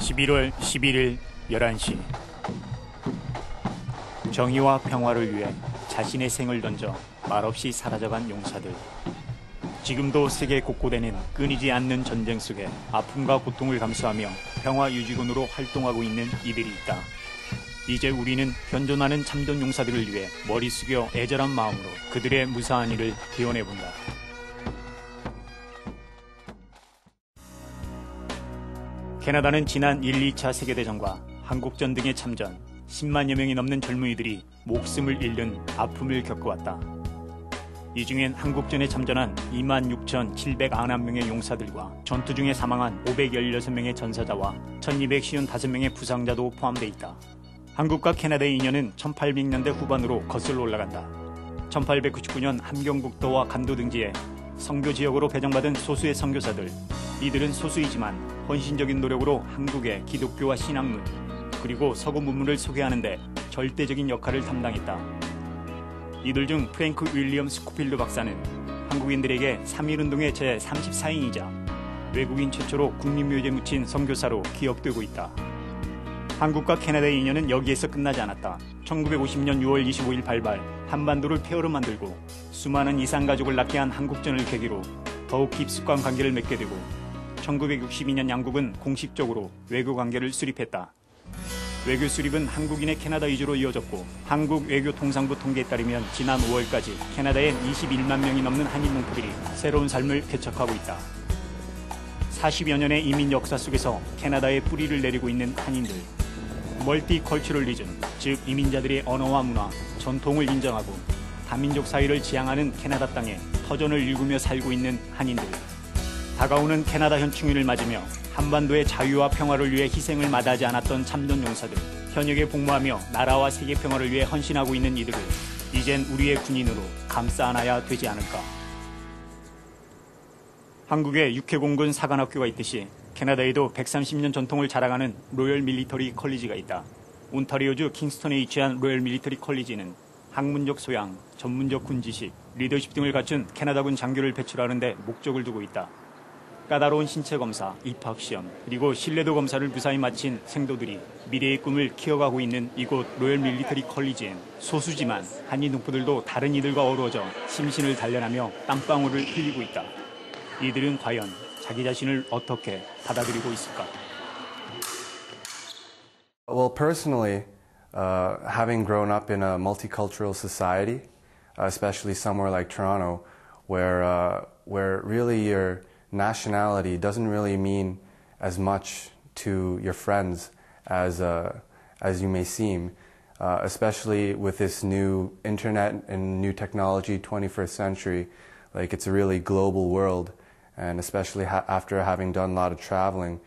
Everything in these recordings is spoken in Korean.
11월 11일 11시 정의와 평화를 위해 자신의 생을 던져 말없이 사라져간 용사들. 지금도 세계 곳곳에는 끊이지 않는 전쟁 속에 아픔과 고통을 감수하며 평화유지군으로 활동하고 있는 이들이 있다. 이제 우리는 현존하는 참전 용사들을 위해 머리 숙여 애절한 마음으로 그들의 무사한 일을 기원해본다. 캐나다는 지난 1, 2차 세계대전과 한국전 등의 참전, 10만여 명이 넘는 젊은이들이 목숨을 잃는 아픔을 겪어왔다. 이 중엔 한국전에 참전한 26,791명의 용사들과 전투 중에 사망한 516명의 전사자와 1,255명의 부상자도 포함되어 있다. 한국과 캐나다의 인연은 1800년대 후반으로 거슬러 올라간다. 1899년 함경북도와 간도 등지에 선교 지역으로 배정받은 소수의 선교사들. 이들은 소수이지만 헌신적인 노력으로 한국의 기독교와 신학문 그리고 서구 문물을 소개하는 데 절대적인 역할을 담당했다. 이들 중 프랭크 윌리엄 스코필드 박사는 한국인들에게 3.1운동의 제34인이자 외국인 최초로 국립묘지에 묻힌 선교사로 기억되고 있다. 한국과 캐나다의 인연은 여기에서 끝나지 않았다. 1950년 6월 25일 발발, 한반도를 폐허로 만들고 수많은 이산가족을 낳게 한 한국전을 계기로 더욱 깊숙한 관계를 맺게 되고 1962년 양국은 공식적으로 외교관계를 수립했다. 외교 수립은 한국인의 캐나다 이주로 이어졌고 한국 외교통상부 통계에 따르면 지난 5월까지 캐나다엔 21만 명이 넘는 한인 농부들이 새로운 삶을 개척하고 있다. 40여 년의 이민 역사 속에서 캐나다에 뿌리를 내리고 있는 한인들. 멀티컬처럴리즘, 즉 이민자들의 언어와 문화, 전통을 인정하고 다민족 사회를 지향하는 캐나다 땅에 터전을 일구며 살고 있는 한인들. 다가오는 캐나다 현충일을 맞으며 한반도의 자유와 평화를 위해 희생을 마다하지 않았던 참전 용사들, 현역에 복무하며 나라와 세계 평화를 위해 헌신하고 있는 이들을 이젠 우리의 군인으로 감싸 안아야 되지 않을까. 한국에 육해공군 사관학교가 있듯이 캐나다에도 130년 전통을 자랑하는 로열 밀리터리 컬리지가 있다. 온타리오주 킹스턴에 위치한 로열 밀리터리 컬리지는 학문적 소양, 전문적 군 지식, 리더십 등을 갖춘 캐나다군 장교를 배출하는 데 목적을 두고 있다. 까다로운 신체 검사, 입학 시험, 그리고 신뢰도 검사를 무사히 마친 생도들이 미래의 꿈을 키워가고 있는 이곳 로열 밀리터리 컬리지엔 소수지만 한인 동포들도 다른 이들과 어우러져 심신을 단련하며 땀방울을 흘리고 있다. 이들은 과연 자기 자신을 어떻게 받아들이고 있을까? Well, personally, having grown up in a multicultural society, especially somewhere like Toronto, where really your nationality doesn't really mean as much to your friends as you may seem, especially with this new internet and new technology, 21st century. Like, it's a really global world, and especially after having done a lot of traveling,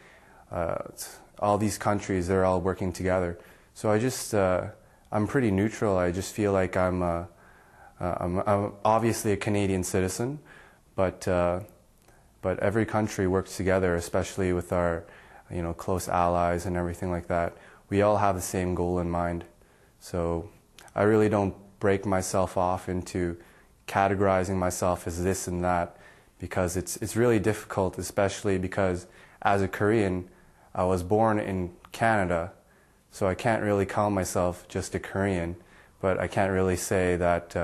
all these countries, they're all working together. So I'm pretty neutral. I just feel like I'm obviously a Canadian citizen, but every country works together, especially with our, close allies and everything like that. We all have the same goal in mind. So I really don't break myself off into categorizing myself as this and that, because it's really difficult, especially because as a Korean, I was born in Canada, so I can't really call myself just a Korean, but I can't really say that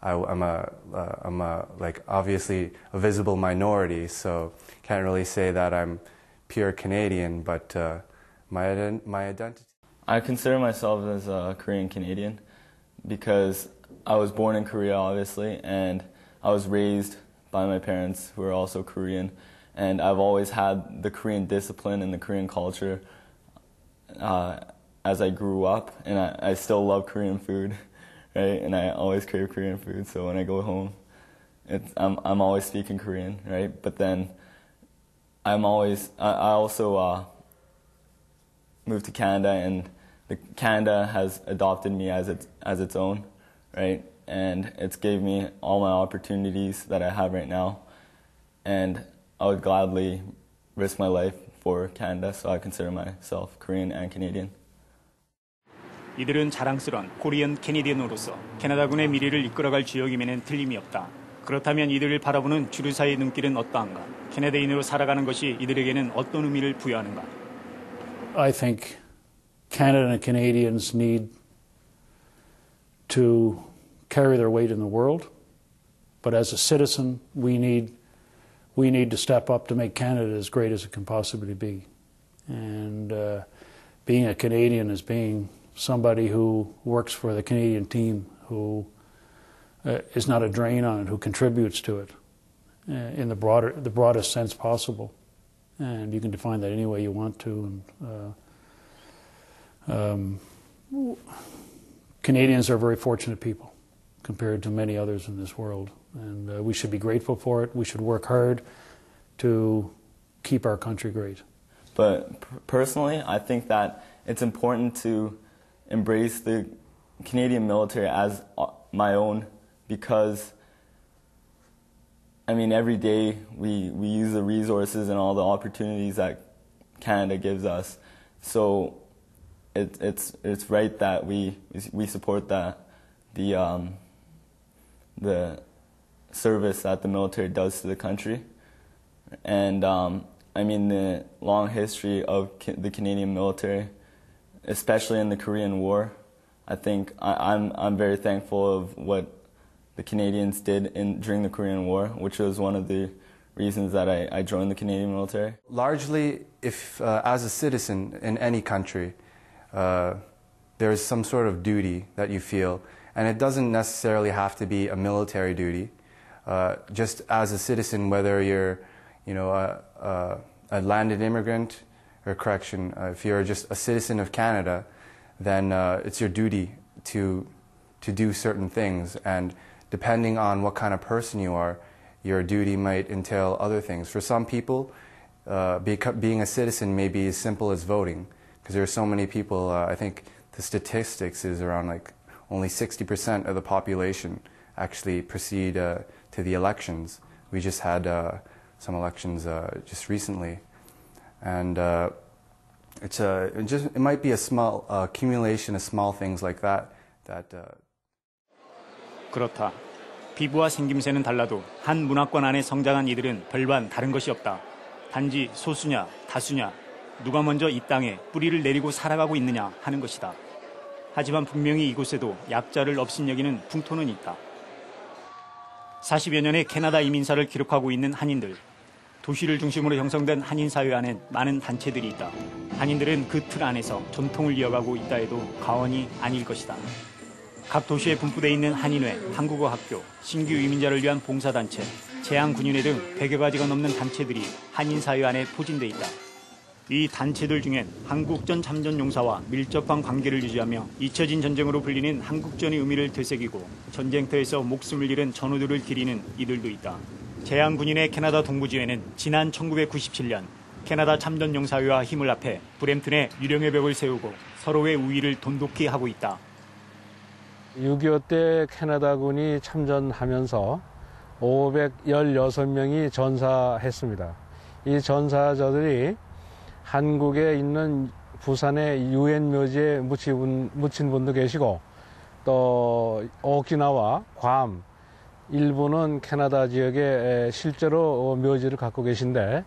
I'm obviously a visible minority, so can't really say that I'm pure Canadian, but my identity. I consider myself as a Korean Canadian because I was born in Korea, obviously, and I was raised by my parents who are also Korean, and I've always had the Korean discipline and the Korean culture as I grew up, and I still love Korean food. Right, and I always crave Korean food. So when I go home, I'm always speaking Korean, right? But then I also moved to Canada, and Canada has adopted me as its own, right? And it's gave me all my opportunities that I have right now, and I would gladly risk my life for Canada. So I consider myself Korean and Canadian. 이들은 자랑스러운 코리안 캐네디언으로서 캐나다군의 미래를 이끌어갈 주역임에는 틀림이 없다. 그렇다면 이들을 바라보는 주류사의 눈길은 어떠한가? 캐나다인으로 살아가는 것이 이들에게는 어떤 의미를 부여하는가? I think Canada and Canadians need to carry their weight in the world, but as a citizen, we need to step up to make Canada as great as it can possibly be. And being a Canadian is being somebody who works for the Canadian team, who is not a drain on it, who contributes to it in the broadest sense possible. And you can define that any way you want to. And, Canadians are very fortunate people compared to many others in this world. And we should be grateful for it. We should work hard to keep our country great. But personally, I think that it's important to embrace the Canadian military as my own, because I mean, every day we use the resources and all the opportunities that Canada gives us. So it's right that we support the service that the military does to the country. And I mean, the long history of the Canadian military, especially in the Korean War, I think I'm very thankful of what the Canadians did during the Korean War, which was one of the reasons that I joined the Canadian military. Largely, if as a citizen in any country, there's some sort of duty that you feel, and it doesn't necessarily have to be a military duty. Just as a citizen, whether you're, a landed immigrant, or correction, if you're just a citizen of Canada, then it's your duty to do certain things. And depending on what kind of person you are, your duty might entail other things. For some people, being a citizen may be as simple as voting, because there are so many people. I think the statistics is around like only 60% of the population actually proceed to the elections. We just had some elections just recently, and it might be a small accumulation of small things like that. 그렇다. 피부와 생김새는 달라도 한 문화권 안에 성장한 이들은 별반 다른 것이 없다. 단지 소수냐 다수냐, 누가 먼저 이 땅에 뿌리를 내리고 살아가고 있느냐 하는 것이다. 하지만 분명히 이곳에도 약자를 업신여기는 풍토는 있다. 40여 년의 캐나다 이민사를 기록하고 있는 한인들. 도시를 중심으로 형성된 한인사회 안엔 많은 단체들이 있다. 한인들은 그 틀 안에서 전통을 이어가고 있다 해도 과언이 아닐 것이다. 각 도시에 분포되어 있는 한인회, 한국어학교, 신규 이민자를 위한 봉사단체, 재향군인회 등 100여 가지가 넘는 단체들이 한인사회 안에 포진돼 있다. 이 단체들 중엔 한국전 참전용사와 밀접한 관계를 유지하며 잊혀진 전쟁으로 불리는 한국전의 의미를 되새기고 전쟁터에서 목숨을 잃은 전우들을 기리는 이들도 있다. 재향군인의 캐나다 동부지회는 지난 1997년 캐나다 참전용사회와 힘을 합해 브램튼에 유령의 벽을 세우고 서로의 우위를 돈독히 하고 있다. 6.25 때 캐나다군이 참전하면서 516명이 전사했습니다. 이 전사자들이 한국에 있는 부산의 유엔 묘지에 묻힌 분도 계시고, 또 오키나와, 괌, 일부는 캐나다 지역에 실제로 묘지를 갖고 계신데,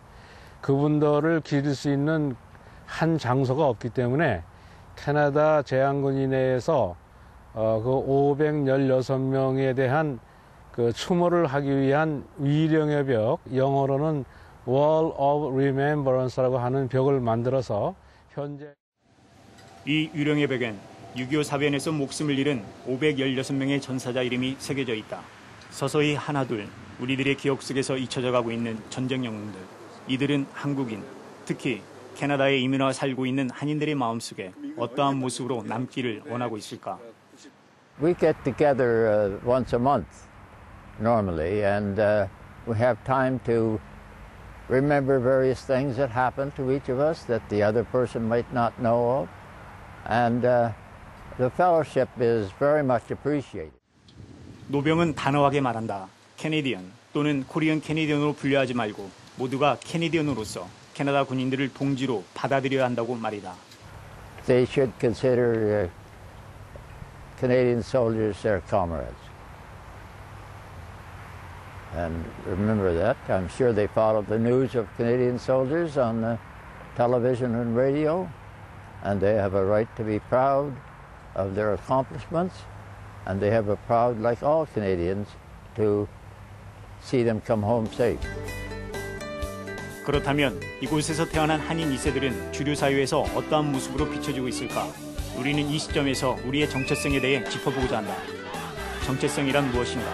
그분들을 기릴 수 있는 한 장소가 없기 때문에 캐나다 재향군인회에서 그 516명에 대한 그 추모를 하기 위한 위령의 벽, 영어로는 Wall of Remembrance라고 하는 벽을 만들어서 현재 이 유령의 벽엔 6.25 사변에서 목숨을 잃은 516명의 전사자 이름이 새겨져 있다. 서서히 하나둘 우리들의 기억 속에서 잊혀져가고 있는 전쟁 영웅들. 이들은 한국인, 특히 캐나다에 이민와 살고 있는 한인들의 마음속에 어떠한 모습으로 남기를 원하고 있을까? We get together once a month normally, and we have time to remember various things that happened to each of us that the other person might not know of, and the fellowship is very much appreciated. 노병은 단호하게 말한다. 캐네디언 또는 코리안 캐네디언으로 분류하지 말고 모두가 캐네디언으로서 캐나다 군인들을 동지로 받아들여야 한다고 말이다. They should consider Canadian soldiers their comrades. And remember that. I'm sure they followed the news of Canadian soldiers on the television and radio. and they have a right to be proud of their accomplishments, and they have a proud, like all Canadians, to see them come home safe. 그렇다면 이곳에서 태어난 한인 2세들은 주류 사회에서 어떠한 모습으로 비춰지고 있을까? 우리는 이 시점에서 우리의 정체성에 대해 짚어보고자 한다. 정체성이란 무엇인가?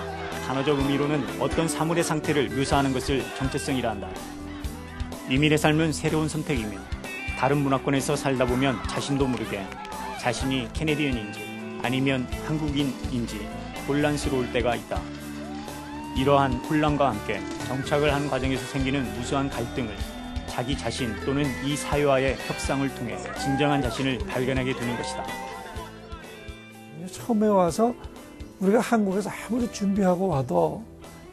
단어적 의미로는 어떤 사물의 상태를 묘사하는 것을 정체성이라 한다. 이민의 삶은 새로운 선택이며 다른 문화권에서 살다 보면 자신도 모르게 자신이 캐네디언인지 아니면 한국인인지 혼란스러울 때가 있다. 이러한 혼란과 함께 정착을 하는 과정에서 생기는 무수한 갈등을 자기 자신 또는 이 사회와의 협상을 통해 진정한 자신을 발견하게 되는 것이다. 처음에 와서 우리가 한국에서 아무리 준비하고 와도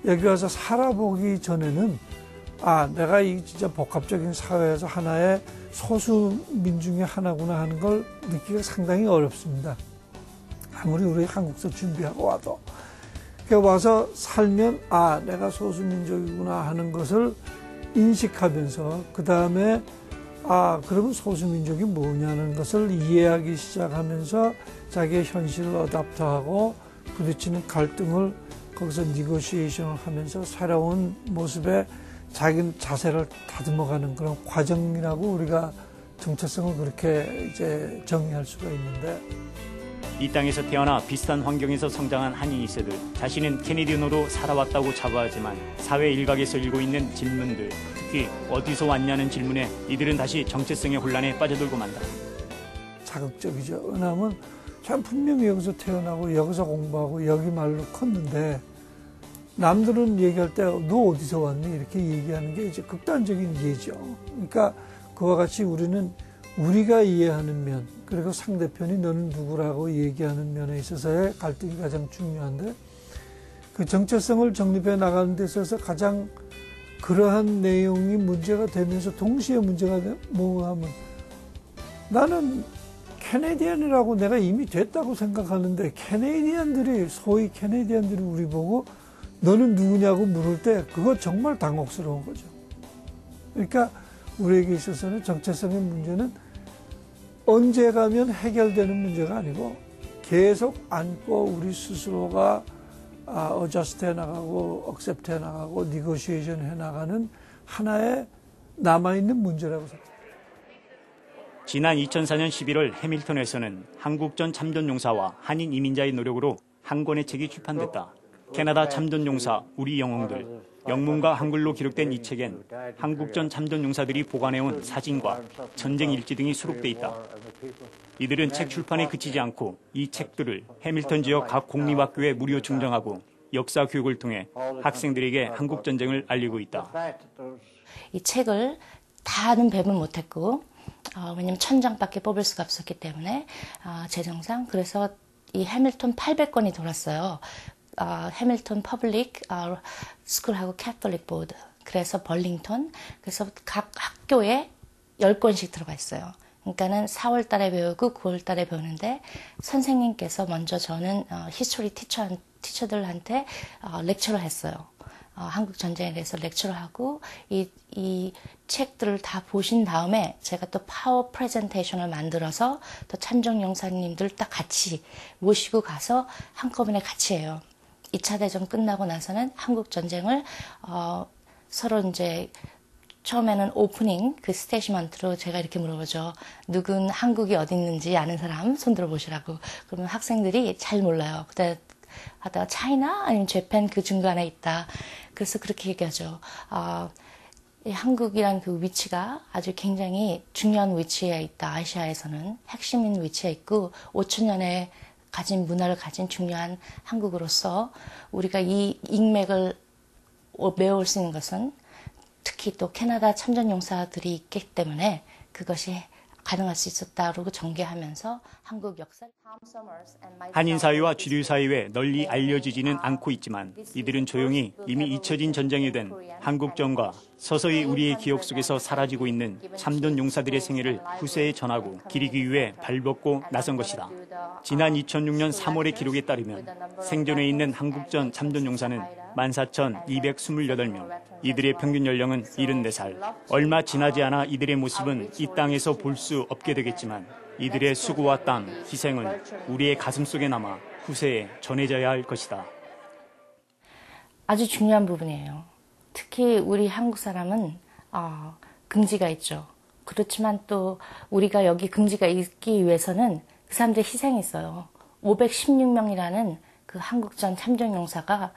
여기 와서 살아보기 전에는 내가 이 진짜 복합적인 사회에서 하나의 소수민 중에 하나구나 하는 걸 느끼기가 상당히 어렵습니다. 아무리 우리 한국에서 준비하고 와도. 그러니까 와서 살면 내가 소수민족이구나 하는 것을 인식하면서 그 다음에 그러면 소수민족이 뭐냐는 것을 이해하기 시작하면서 자기의 현실을 어답터하고 부딪히는 갈등을 거기서 니고시에이션을 하면서 새로운 모습에 자기 자세를 다듬어가는 그런 과정이라고 우리가 정체성을 그렇게 이제 정의할 수가 있는데, 이 땅에서 태어나 비슷한 환경에서 성장한 한인 2세들, 자신은 캐네디언으로 살아왔다고 자부하지만 사회 일각에서 일고 있는 질문들, 특히 어디서 왔냐는 질문에 이들은 다시 정체성의 혼란에 빠져들고 만다. 자극적이죠. 왜냐하면 참 분명히 여기서 태어나고 여기서 공부하고 여기 말로 컸는데 남들은 얘기할 때 너 어디서 왔니? 이렇게 얘기하는 게 이제 극단적인 예죠. 그러니까 그와 같이 우리는 우리가 이해하는 면, 그리고 상대편이 너는 누구라고 얘기하는 면에 있어서의 갈등이 가장 중요한데, 그 정체성을 정립해 나가는 데 있어서 가장 그러한 내용이 문제가 되면서 동시에 문제가 뭐가 하면 나는 캐네디언이라고 내가 이미 됐다고 생각하는데 캐네디언들이, 소위 캐네디언들이 우리 보고 너는 누구냐고 물을 때 그거 정말 당혹스러운 거죠. 그러니까 우리에게 있어서는 정체성의 문제는 언제 가면 해결되는 문제가 아니고 계속 안고 우리 스스로가 어저스트 해나가고 억셉트 해나가고 니고시에이션 해나가는 하나의 남아있는 문제라고 생각합니다. 지난 2004년 11월 해밀턴에서는 한국전 참전용사와 한인 이민자의 노력으로 한 권의 책이 출판됐다. 캐나다 참전용사 우리 영웅들. 영문과 한글로 기록된 이 책엔 한국전 참전용사들이 보관해온 사진과 전쟁 일지 등이 수록돼 있다. 이들은 책 출판에 그치지 않고 이 책들을 해밀턴 지역 각 공립학교에 무료 증정하고 역사 교육을 통해 학생들에게 한국전쟁을 알리고 있다. 이 책을 다는 배분 못했고 왜냐면 1000장밖에 뽑을 수가 없었기 때문에 재정상. 그래서 이 해밀턴 800권이 돌았어요. 해밀턴 퍼블릭 스쿨하고 캐톨릭 보드, 그래서 벌링턴, 그래서 각 학교에 10권씩 들어가 있어요. 그러니까는 4월 달에 배우고 9월 달에 배우는데 선생님께서 먼저 저는 히스토리 티처들한테 렉처를 했어요. 한국 전쟁에 대해서 렉처를 하고 이 책들을 다 보신 다음에 제가 또 파워 프레젠테이션을 만들어서 또 참전용사님들 딱 같이 모시고 가서 한꺼번에 같이 해요. 2차 대전 끝나고 나서는 한국 전쟁을 서로 이제 처음에는 오프닝 그 스테이트먼트로 제가 이렇게 물어보죠. 누군 한국이 어디 있는지 아는 사람 손 들어보시라고. 그러면 학생들이 잘 몰라요. 그때 하다가 차이나 아니면 재팬 그 중간에 있다. 그래서 그렇게 얘기하죠. 이 한국이란 그 위치가 아주 굉장히 중요한 위치에 있다. 아시아에서는 핵심인 위치에 있고 5,000년의 가진 문화를 가진 중요한 한국으로서 우리가 이 인맥을 메울 수 있는 것은 특히 또 캐나다 참전용사들이 있기 때문에 그것이 가능할 수 있었다고 전개하면서 한국 역사. 한인 사회와 주류 사회에 널리 알려지지는 않고 있지만 이들은 조용히 이미 잊혀진 전쟁이 된 한국전과 서서히 우리의 기억 속에서 사라지고 있는 참전 용사들의 생애를 후세에 전하고 기리기 위해 발벗고 나선 것이다. 지난 2006년 3월의 기록에 따르면 생존해 있는 한국전 참전 용사는 14,228명. 이들의 평균 연령은 74살. 얼마 지나지 않아 이들의 모습은 이 땅에서 볼 수 없게 되겠지만 이들의 수고와 땀, 희생은 우리의 가슴 속에 남아 후세에 전해져야 할 것이다. 아주 중요한 부분이에요. 특히 우리 한국 사람은 긍지가 있죠. 그렇지만 또 우리가 여기 긍지가 있기 위해서는 그 사람들의 희생이 있어요. 516명이라는 그 한국전 참전용사가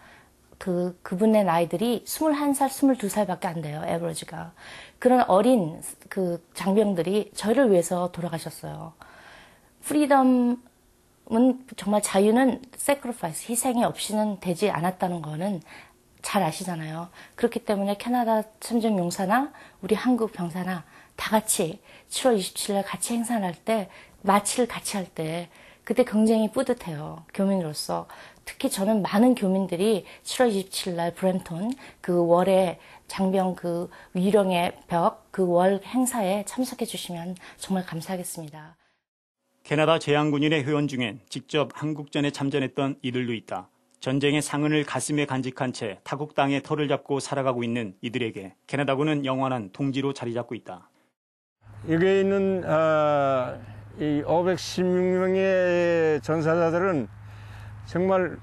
그분의 나이들이 21살, 22살밖에 안 돼요. 에버리지가. 그런 어린 그 장병들이 저희를 위해서 돌아가셨어요. 프리덤은 정말 자유는 sacrifice, 희생이 없이는 되지 않았다는 거는 잘 아시잖아요. 그렇기 때문에 캐나다 참전용사나 우리 한국 병사나 다 같이 7월 27일 같이 행사를 할 때, 마치를 같이 할 때 그때 굉장히 뿌듯해요. 교민으로서. 특히 저는 많은 교민들이 7월 27일 날 브램톤 그 월의 장병 그 위령의 벽 그 월 행사에 참석해 주시면 정말 감사하겠습니다. 캐나다 제향군인의 회원 중엔 직접 한국전에 참전했던 이들도 있다. 전쟁의 상흔을 가슴에 간직한 채 타국 땅에 터를 잡고 살아가고 있는 이들에게 캐나다군은 영원한 동지로 자리 잡고 있다. 여기 있는 이 516명의 전사자들은 정말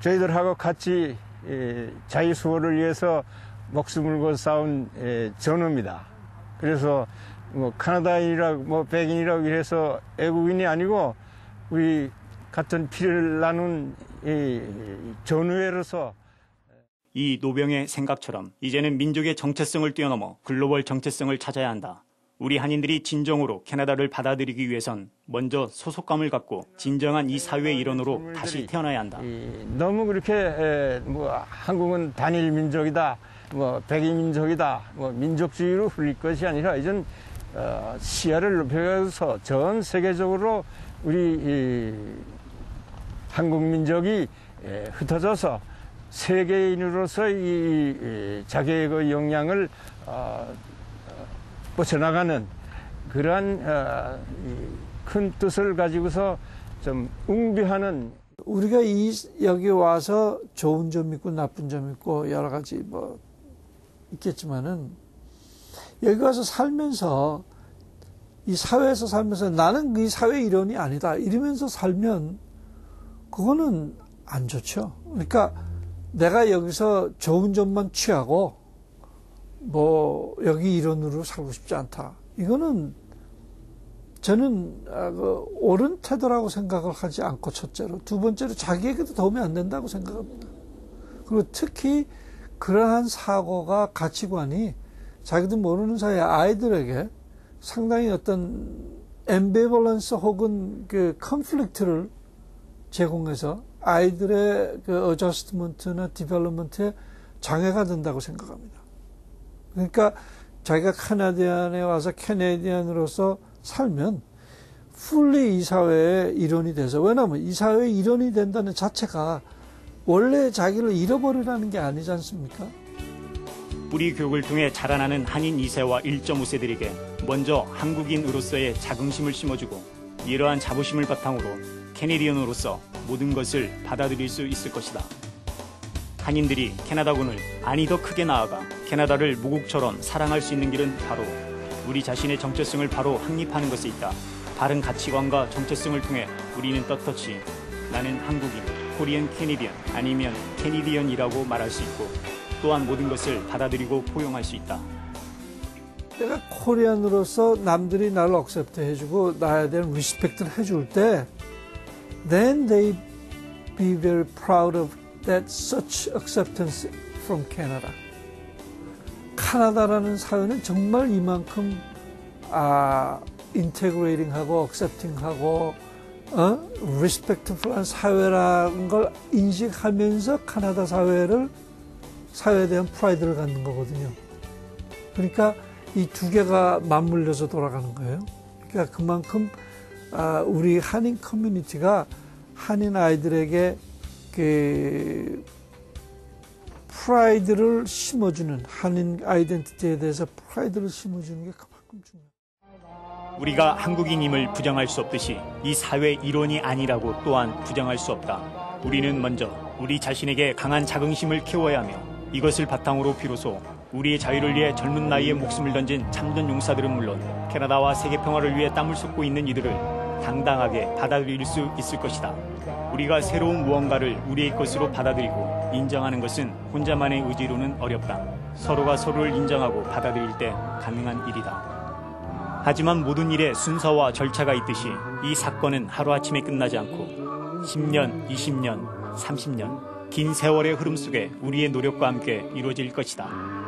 저희들하고 같이 자유수호를 위해서 목숨을 걸고 싸운 전우입니다. 그래서 뭐 카나다인이라고 뭐 백인이라고 해서 애국인이 아니고 우리 같은 피를 나눈 전우회로서 이 노병의 생각처럼 이제는 민족의 정체성을 뛰어넘어 글로벌 정체성을 찾아야 한다. 우리 한인들이 진정으로 캐나다를 받아들이기 위해선 먼저 소속감을 갖고 진정한 이 사회의 일원으로 다시 태어나야 한다. 너무 그렇게 뭐 한국은 단일 민족이다, 뭐 백인 민족이다, 뭐 민족주의로 흘릴 것이 아니라 이젠 시야를 높여서 전 세계적으로 우리 한국 민족이 흩어져서 세계인으로서 이 자기의 그 역량을 뻗쳐나가는 그러한 큰 뜻을 가지고서 좀 웅비하는. 우리가 여기 와서 좋은 점 있고 나쁜 점 있고 여러 가지 뭐 있겠지만은 여기 와서 살면서 이 사회에서 살면서 나는 이 사회 일원이 아니다 이러면서 살면 그거는 안 좋죠. 그러니까 내가 여기서 좋은 점만 취하고 뭐 여기 일원으로 살고 싶지 않다. 이거는 저는 옳은 태도라고 생각을 하지 않고 첫째로, 두 번째로 자기에게도 도움이 안 된다고 생각합니다. 그리고 특히 그러한 사고가 가치관이 자기도 모르는 사이에 아이들에게 상당히 어떤 앰비벌런스 혹은 그 컨플릭트를 제공해서 아이들의 그 어저스트먼트나 디벨롭먼트에 장애가 된다고 생각합니다. 그러니까 자기가 캐나디안에 와서 캐네디안으로서 살면 풀리 이 사회의 일원이 돼서, 왜냐하면 이 사회의 일원이 된다는 자체가 원래 자기를 잃어버리라는 게 아니지 않습니까? 뿌리 교육을 통해 자라나는 한인 2세와 1.5세들에게 먼저 한국인으로서의 자긍심을 심어주고 이러한 자부심을 바탕으로 캐네디언으로서 모든 것을 받아들일 수 있을 것이다. 한인들이 캐나다군을 아니 더 크게 나아가 캐나다를 모국처럼 사랑할 수 있는 길은 바로 우리 자신의 정체성을 바로 확립하는 것에 있다. 바른 가치관과 정체성을 통해 우리는 떳떳이 나는 한국인, 코리안 캐니디언 아니면 캐니디언이라고 말할 수 있고 또한 모든 것을 받아들이고 포용할 수 있다. 내가 코리안으로서 남들이 나를 억셉트 해주고 나에 대한 리스펙트를 해줄 때 then they be very proud of that such acceptance from Canada. 카나다라는 사회는 정말 이만큼 integrating하고 accepting하고 respectful한 사회라는 걸 인식하면서 카나다 사회에 대한 프라이드를 갖는 거거든요. 그러니까 이 두 개가 맞물려서 돌아가는 거예요. 그러니까 그만큼 우리 한인 커뮤니티가 한인 아이들에게 그 프라이드를 심어주는, 한인 아이덴티티에 대해서 프라이드를 심어주는 게 그만큼 중요해요. 우리가 한국인임을 부정할 수 없듯이 이 사회 일원이 아니라고 또한 부정할 수 없다. 우리는 먼저 우리 자신에게 강한 자긍심을 키워야 하며 이것을 바탕으로 비로소 우리의 자유를 위해 젊은 나이에 목숨을 던진 참전 용사들은 물론 캐나다와 세계 평화를 위해 땀을 쏟고 있는 이들을 당당하게 받아들일 수 있을 것이다. 우리가 새로운 무언가를 우리의 것으로 받아들이고 인정하는 것은 혼자만의 의지로는 어렵다. 서로가 서로를 인정하고 받아들일 때 가능한 일이다. 하지만 모든 일에 순서와 절차가 있듯이 이 사건은 하루아침에 끝나지 않고 10년, 20년, 30년 긴 세월의 흐름 속에 우리의 노력과 함께 이루어질 것이다.